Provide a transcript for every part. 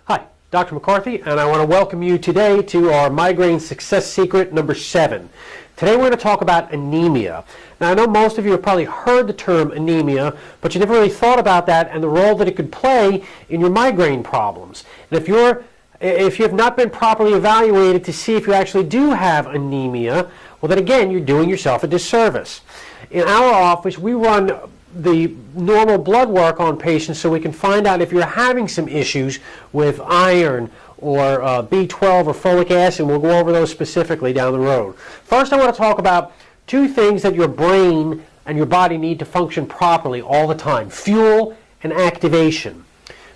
Hi, Dr. McCarthy, and I want to welcome you today to our migraine success secret number 7. Today we're going to talk about anemia. Now I know most of you have probably heard the term anemia, but you never really thought about that and the role that it could play in your migraine problems. And if you have not been properly evaluated to see if you actually do have anemia, well then again you're doing yourself a disservice. In our office we run the normal blood work on patients so we can find out if you're having some issues with iron or B12 or folic acid. We'll go over those specifically down the road. First I want to talk about two things that your brain and your body need to function properly all the time: fuel and activation.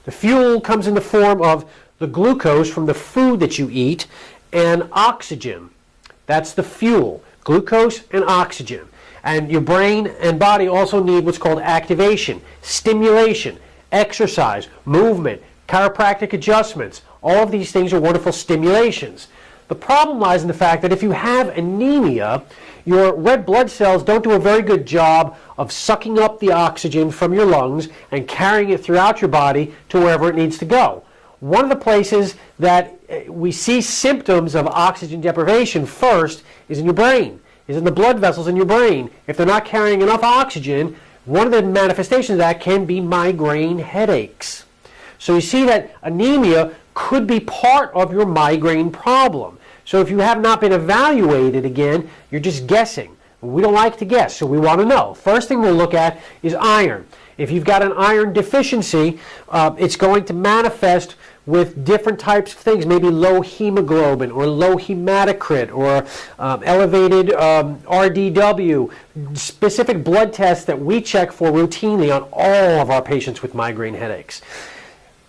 The fuel comes in the form of the glucose from the food that you eat and oxygen. That's the fuel, glucose and oxygen. And your brain and body also need what's called activation, stimulation, exercise, movement, chiropractic adjustments. All of these things are wonderful stimulations. The problem lies in the fact that if you have anemia, your red blood cells don't do a very good job of sucking up the oxygen from your lungs and carrying it throughout your body to wherever it needs to go. One of the places that we see symptoms of oxygen deprivation first is in your brain, is in the blood vessels in your brain. If they're not carrying enough oxygen, one of the manifestations of that can be migraine headaches. So you see that anemia could be part of your migraine problem. So if you have not been evaluated, again, you're just guessing. We don't like to guess, so we want to know. First thing we'll look at is iron. If you've got an iron deficiency, it's going to manifest with different types of things, maybe low hemoglobin or low hematocrit or elevated RDW, specific blood tests that we check for routinely on all of our patients with migraine headaches.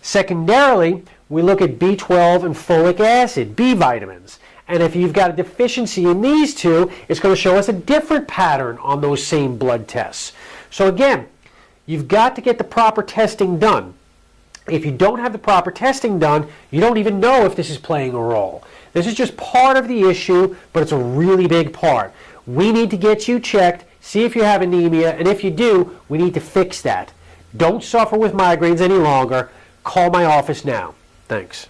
Secondarily, we look at B12 and folic acid, B vitamins. And if you've got a deficiency in these two, it's going to show us a different pattern on those same blood tests. So again, you've got to get the proper testing done. If you don't have the proper testing done, you don't even know if this is playing a role. This is just part of the issue, but it's a really big part. We need to get you checked, see if you have anemia, and if you do, we need to fix that. Don't suffer with migraines any longer. Call my office now. Thanks.